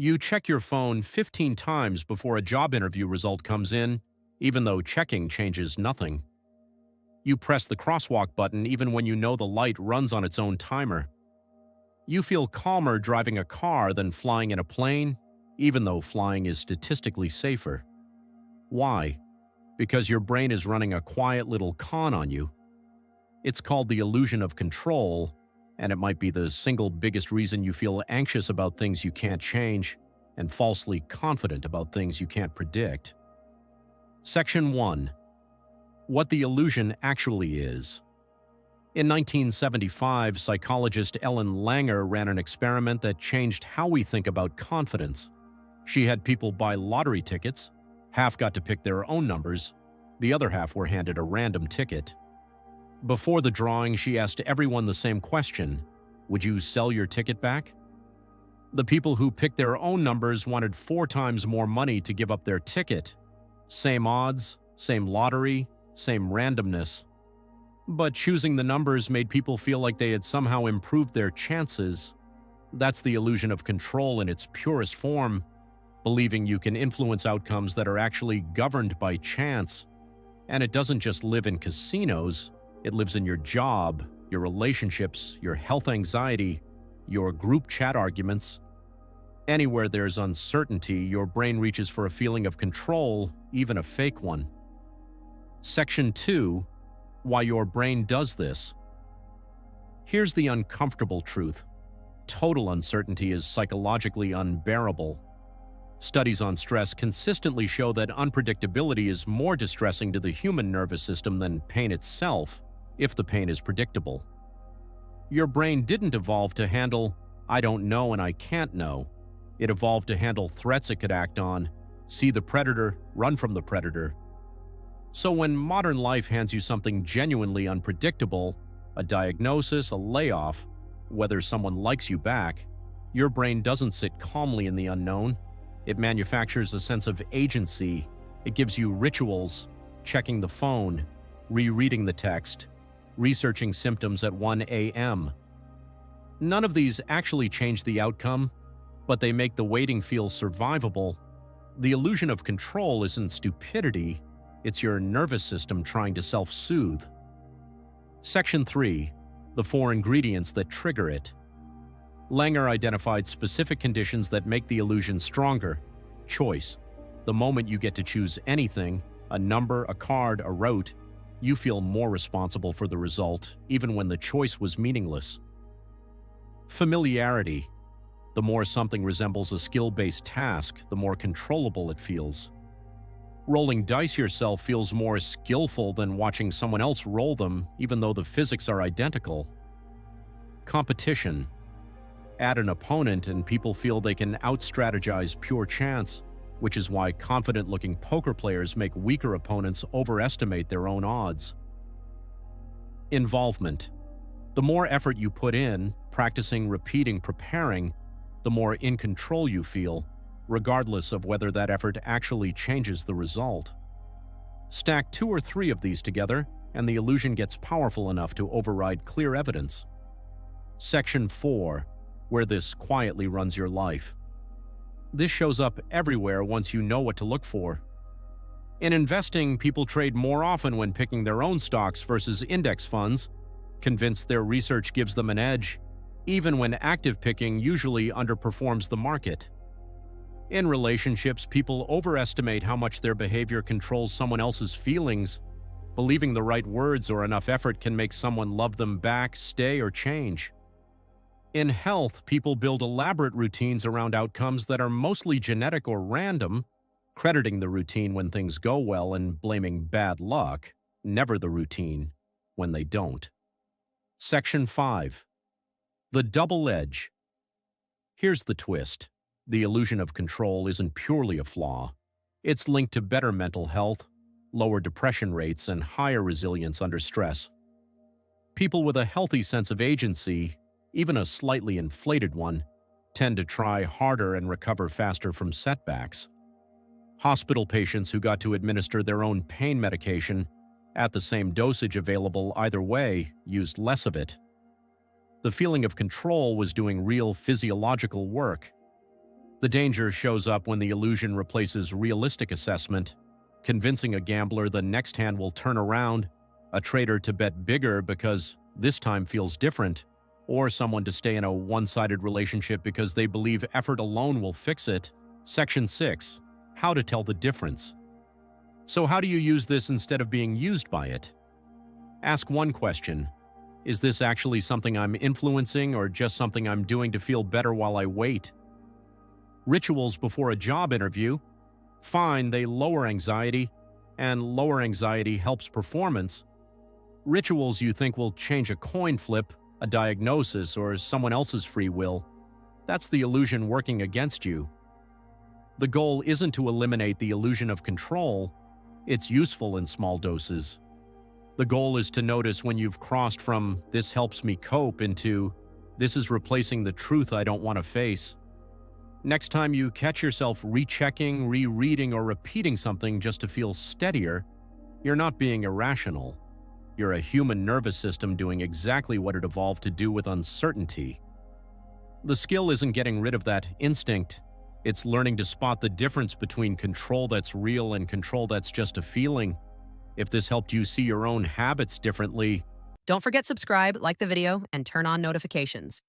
You check your phone 15 times before a job interview result comes in, even though checking changes nothing. You press the crosswalk button even when you know the light runs on its own timer. You feel calmer driving a car than flying in a plane, even though flying is statistically safer. Why? Because your brain is running a quiet little con on you. It's called the illusion of control, and it might be the single biggest reason you feel anxious about things you can't change and falsely confident about things you can't predict. Section 1. What the illusion actually is. In 1975, psychologist Ellen Langer ran an experiment that changed how we think about confidence. She had people buy lottery tickets. Half got to pick their own numbers. The other half were handed a random ticket. Before the drawing, she asked everyone the same question: would you sell your ticket back? The people who picked their own numbers wanted 4 times more money to give up their ticket. Same odds, same lottery, same randomness. But choosing the numbers made people feel like they had somehow improved their chances. That's the illusion of control in its purest form, believing you can influence outcomes that are actually governed by chance. And it doesn't just live in casinos. It lives in your job, your relationships, your health anxiety, your group chat arguments. Anywhere there's uncertainty, your brain reaches for a feeling of control, even a fake one. Section 2. Why your brain does this. Here's the uncomfortable truth. Total uncertainty is psychologically unbearable. Studies on stress consistently show that unpredictability is more distressing to the human nervous system than pain itself, if the pain is predictable. Your brain didn't evolve to handle, "I don't know and I can't know." It evolved to handle threats it could act on, see the predator, run from the predator. So when modern life hands you something genuinely unpredictable, a diagnosis, a layoff, whether someone likes you back, your brain doesn't sit calmly in the unknown. It manufactures a sense of agency. It gives you rituals, checking the phone, rereading the text, researching symptoms at 1 a.m. None of these actually change the outcome, but they make the waiting feel survivable. The illusion of control isn't stupidity, it's your nervous system trying to self-soothe. Section 3. The 4 ingredients that trigger it. Langer identified specific conditions that make the illusion stronger. Choice. The moment you get to choose anything, a number, a card, a route, you feel more responsible for the result, even when the choice was meaningless. Familiarity. The more something resembles a skill-based task, the more controllable it feels. Rolling dice yourself feels more skillful than watching someone else roll them, even though the physics are identical. Competition. Add an opponent and people feel they can out-strategize pure chance, which is why confident-looking poker players make weaker opponents overestimate their own odds. Involvement. The more effort you put in, practicing, repeating, preparing, the more in control you feel, regardless of whether that effort actually changes the result. Stack 2 or 3 of these together, and the illusion gets powerful enough to override clear evidence. Section 4. Where this quietly runs your life. This shows up everywhere once you know what to look for. In investing, people trade more often when picking their own stocks versus index funds, convinced their research gives them an edge, even when active picking usually underperforms the market. In relationships, people overestimate how much their behavior controls someone else's feelings. Believing the right words or enough effort can make someone love them back, stay, or change. In health, people build elaborate routines around outcomes that are mostly genetic or random, crediting the routine when things go well and blaming bad luck, never the routine when they don't. Section 5. The double edge. Here's the twist. The illusion of control isn't purely a flaw. It's linked to better mental health, lower depression rates, and higher resilience under stress. People with a healthy sense of agency, even a slightly inflated one, tend to try harder and recover faster from setbacks. Hospital patients who got to administer their own pain medication, at the same dosage available either way, used less of it. The feeling of control was doing real physiological work. The danger shows up when the illusion replaces realistic assessment, convincing a gambler the next hand will turn around, a trader to bet bigger because this time feels different, or someone to stay in a one-sided relationship because they believe effort alone will fix it. Section 6. How to tell the difference. So how do you use this instead of being used by it? Ask one question. Is this actually something I'm influencing or just something I'm doing to feel better while I wait? Rituals before a job interview. Fine, they lower anxiety, and lower anxiety helps performance. Rituals you think will change a coin flip, a diagnosis, or someone else's free will. That's the illusion working against you. The goal isn't to eliminate the illusion of control. It's useful in small doses. The goal is to notice when you've crossed from "this helps me cope" into "this is replacing the truth I don't want to face." Next time you catch yourself rechecking, rereading, or repeating something just to feel steadier, you're not being irrational. You're a human nervous system doing exactly what it evolved to do with uncertainty. The skill isn't getting rid of that instinct. It's learning to spot the difference between control that's real and control that's just a feeling. If this helped you see your own habits differently, Don't forget subscribe, like the video, and turn on notifications.